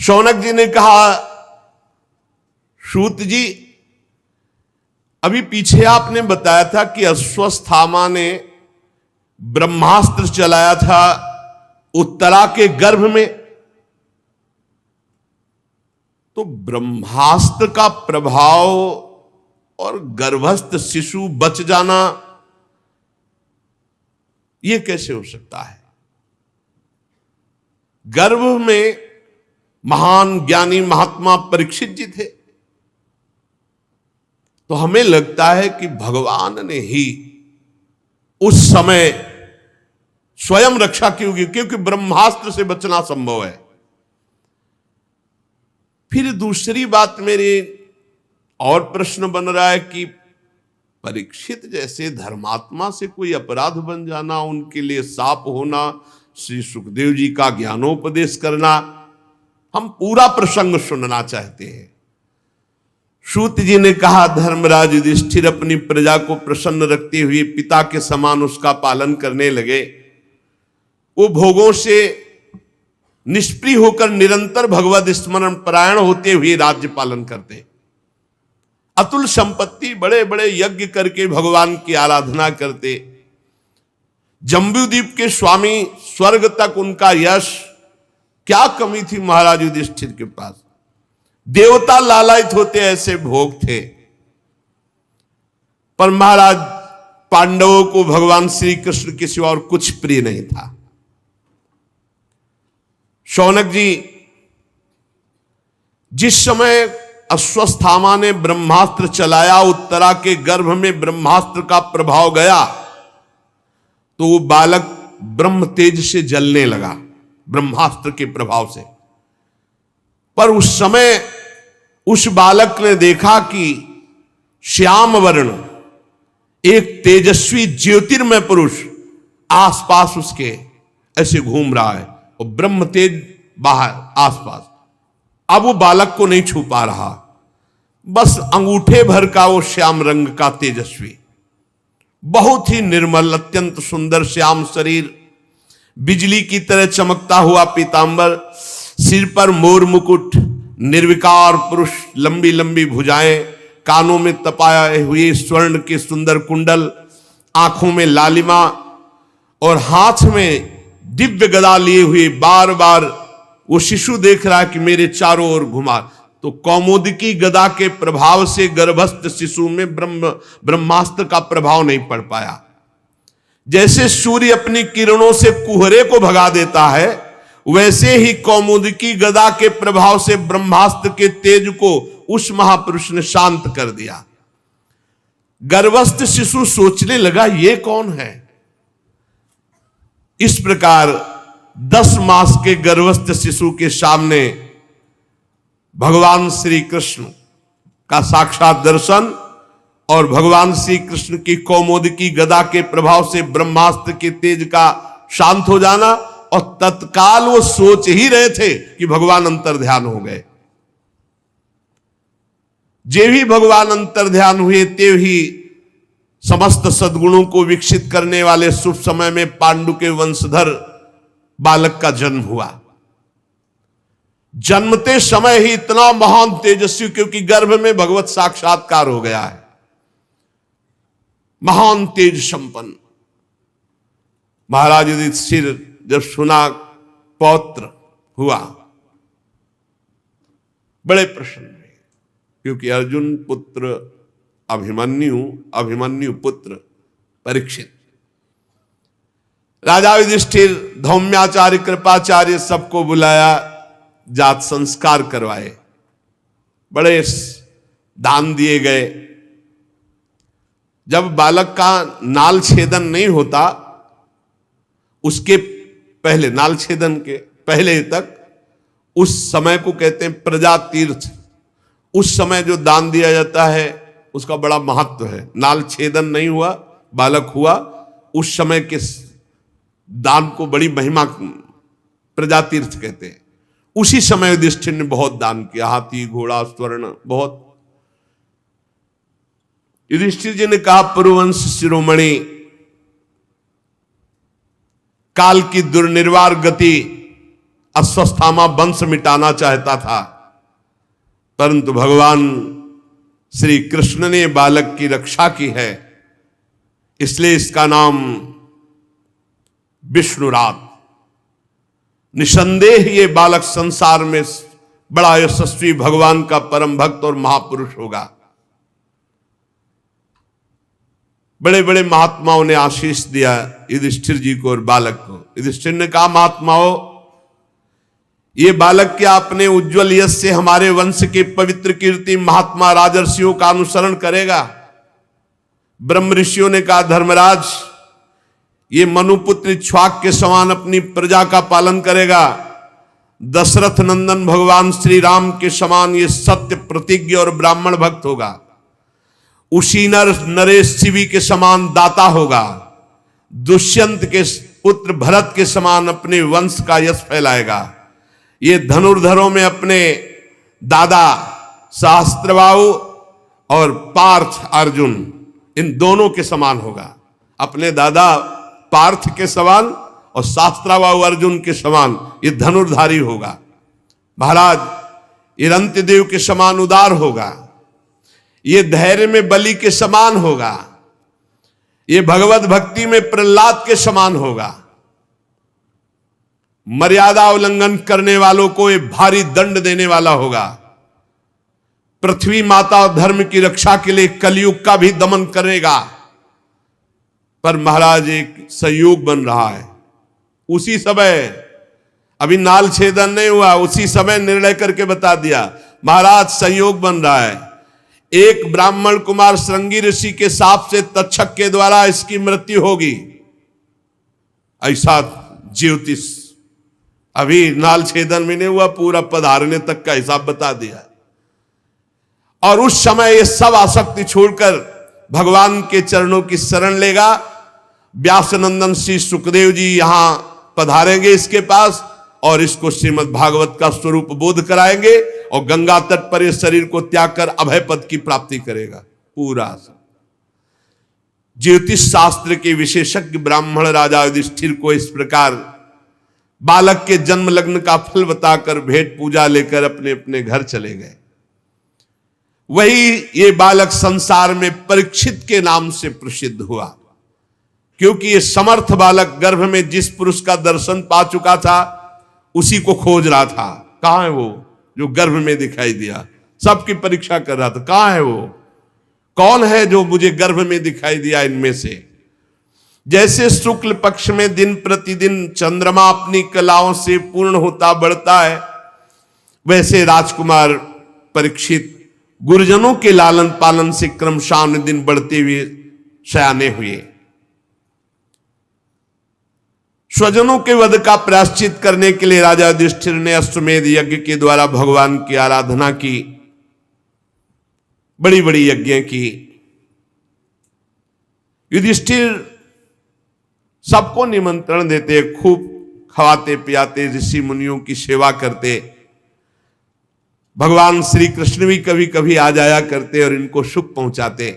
शौनक जी ने कहा, सूत जी, अभी पीछे आपने बताया था कि अश्वत्थामा ने ब्रह्मास्त्र चलाया था उत्तरा के गर्भ में, तो ब्रह्मास्त्र का प्रभाव और गर्भस्थ शिशु बच जाना, यह कैसे हो सकता है? गर्भ में महान ज्ञानी महात्मा परीक्षित जी थे, तो हमें लगता है कि भगवान ने ही उस समय स्वयं रक्षा की होगी, क्योंकि ब्रह्मास्त्र से बचना संभव है। फिर दूसरी बात मेरे और प्रश्न बन रहा है कि परीक्षित जैसे धर्मात्मा से कोई अपराध बन जाना, उनके लिए शाप होना, श्री सुखदेव जी का ज्ञानोपदेश करना, हम पूरा प्रसंग सुनना चाहते हैं। सूत जी ने कहा, धर्मराज युधिष्ठिर अपनी प्रजा को प्रसन्न रखते हुए पिता के समान उसका पालन करने लगे। वो भोगों से निष्प्रिय होकर निरंतर भगवद स्मरण परायण होते हुए राज्य पालन करते, अतुल संपत्ति, बड़े बड़े यज्ञ करके भगवान की आराधना करते। जम्बूद्वीप के स्वामी, स्वर्ग तक उनका यश, क्या कमी थी महाराज युधिष्ठिर के पास? देवता लालायित होते ऐसे भोग थे। पर महाराज पांडवों को भगवान श्री कृष्ण के सिवा और कुछ प्रिय नहीं था। शौनक जी, जिस समय अश्वत्थामा ने ब्रह्मास्त्र चलाया, उत्तरा के गर्भ में ब्रह्मास्त्र का प्रभाव गया, तो वो बालक ब्रह्म तेज से जलने लगा ब्रह्मास्त्र के प्रभाव से। पर उस समय उस बालक ने देखा कि श्याम वर्ण एक तेजस्वी ज्योतिर्मय पुरुष आसपास उसके ऐसे घूम रहा है, और ब्रह्म तेज बाहर आसपास। अब वो बालक को नहीं छू पा रहा, बस अंगूठे भर का वो श्याम रंग का तेजस्वी, बहुत ही निर्मल, अत्यंत सुंदर श्याम शरीर, बिजली की तरह चमकता हुआ पीतांबर, सिर पर मोर मुकुट, निर्विकार पुरुष, लंबी लंबी भुजाएं, कानों में तपाए हुए स्वर्ण के सुंदर कुंडल, आंखों में लालिमा, और हाथ में दिव्य गदा लिए हुए बार बार वो शिशु देख रहा है कि मेरे चारों ओर घुमा। तो कौमुदकी गदा के प्रभाव से गर्भस्थ शिशु में ब्रह्मास्त्र का प्रभाव नहीं पड़ पाया। जैसे सूर्य अपनी किरणों से कुहरे को भगा देता है, वैसे ही कौमुदकी गदा के प्रभाव से ब्रह्मास्त्र के तेज को उस महापुरुष ने शांत कर दिया। गर्भस्थ शिशु सोचने लगा, ये कौन है? इस प्रकार 10 मास के गर्भस्थ शिशु के सामने भगवान श्री कृष्ण का साक्षात दर्शन और भगवान श्री कृष्ण की कौमुदकी गदा के प्रभाव से ब्रह्मास्त्र के तेज का शांत हो जाना, और तत्काल वो सोच ही रहे थे कि भगवान अंतर्ध्यान हो गए। जे भी भगवान अंतर्ध्यान हुए, ते ही समस्त सद्गुणों को विकसित करने वाले शुभ समय में पांडु के वंशधर बालक का जन्म हुआ। जन्मते समय ही इतना महान तेजस्वी, क्योंकि गर्भ में भगवत साक्षात्कार हो गया है, महान तेज संपन्न। महाराज युधिष्ठिर जब सुना पौत्र हुआ, बड़े प्रसन्न हुए, क्योंकि अर्जुन पुत्र अभिमन्यु, अभिमन्यु पुत्र परीक्षित। राजा युधिष्ठिर, धौम्याचार्य, कृपाचार्य सबको बुलाया, जात संस्कार करवाए, बड़े दान दिए गए। जब बालक का नाल छेदन नहीं होता, उसके पहले, नाल छेदन के पहले तक, उस समय को कहते हैं प्रजा तीर्थ। उस समय जो दान दिया जाता है उसका बड़ा महत्व है। नाल छेदन नहीं हुआ, बालक हुआ, उस समय के दान को बड़ी महिमा प्रजा तीर्थ कहते हैं। उसी समय युधिष्ठिर ने बहुत दान किया, हाथी, घोड़ा, स्वर्ण, बहुत। युधिष्ठिर जी ने कहा, पुरुवंश शिरोमणि, काल की दुर्निर्वार गति अश्वत्थामा वंश मिटाना चाहता था, परंतु भगवान श्री कृष्ण ने बालक की रक्षा की है, इसलिए इसका नाम विष्णुरात। निसंदेह ये बालक संसार में बड़ा यशस्वी भगवान का परम भक्त और महापुरुष होगा। बड़े बड़े महात्माओं ने आशीष दिया युधिष्ठिर जी को और बालक को। युधिष्ठिर ने कहा, महात्माओं, ये बालक क्या अपने उज्जवल यश से हमारे वंश के पवित्र कीर्ति महात्मा राजर्षियों का अनुसरण करेगा? ब्रह्म ऋषियों ने कहा, धर्मराज, ये मनुपुत्र इक्ष्वाक के समान अपनी प्रजा का पालन करेगा। दशरथ नंदन भगवान श्री राम के समान ये सत्य प्रतिज्ञ और ब्राह्मण भक्त होगा। उशीनर नरेश शिवी के समान दाता होगा। दुष्यंत के पुत्र भरत के समान अपने वंश का यश फैलाएगा। ये धनुर्धरों में अपने दादा सहस्त्रबाहु और पार्थ अर्जुन, इन दोनों के समान होगा। अपने दादा पार्थ के समान और सहस्त्रबाहु अर्जुन के समान ये धनुर्धारी होगा। महाराज, ये रंतिदेव के समान उदार होगा। ये धैर्य में बलि के समान होगा। ये भगवत भक्ति में प्रहलाद के समान होगा। मर्यादा उल्लंघन करने वालों को ये भारी दंड देने वाला होगा। पृथ्वी माता और धर्म की रक्षा के लिए कलयुग का भी दमन करेगा। पर महाराज, एक संयोग बन रहा है। उसी समय, अभी नाल छेदन नहीं हुआ, उसी समय निर्णय करके बता दिया महाराज, संयोग बन रहा है। एक ब्राह्मण कुमार श्रृंगी ऋषि के साप से तक्षक के द्वारा इसकी मृत्यु होगी, ऐसा ज्योतिष। अभी नाल छेदन में नहीं हुआ, पूरा पधारने तक का हिसाब बता दिया। और उस समय ये सब आसक्ति छोड़कर भगवान के चरणों की शरण लेगा। व्यासनंदन श्री सुखदेव जी यहां पधारेंगे इसके पास और इसको श्रीमद् भागवत का स्वरूप बोध कराएंगे और गंगा तट पर इस शरीर को त्याग कर अभय पद की प्राप्ति करेगा। पूरा ज्योतिष शास्त्र के विशेषज्ञ ब्राह्मण राजा युधिष्ठिर को इस प्रकार बालक के जन्म लग्न का फल बताकर भेंट पूजा लेकर अपने अपने घर चले गए। वही ये बालक संसार में परीक्षित के नाम से प्रसिद्ध हुआ, क्योंकि ये समर्थ बालक गर्भ में जिस पुरुष का दर्शन पा चुका था उसी को खोज रहा था। कहां है वो जो गर्भ में दिखाई दिया? सबकी परीक्षा कर रहा था, कहां है वो, कौन है जो मुझे गर्भ में दिखाई दिया इनमें से। जैसे शुक्ल पक्ष में दिन प्रतिदिन चंद्रमा अपनी कलाओं से पूर्ण होता बढ़ता है, वैसे राजकुमार परीक्षित गुरुजनों के लालन पालन से क्रमशः दिन बढ़ते हुए सयाने हुए। स्वजनों के वध का प्रायश्चित करने के लिए राजा युधिष्ठिर ने अश्वमेध यज्ञ के द्वारा भगवान की आराधना की, बड़ी बड़ी यज्ञ की। युधिष्ठिर सबको निमंत्रण देते, खूब खवाते पियाते, ऋषि मुनियों की सेवा करते। भगवान श्री कृष्ण भी कभी कभी आ जाया करते और इनको सुख पहुंचाते।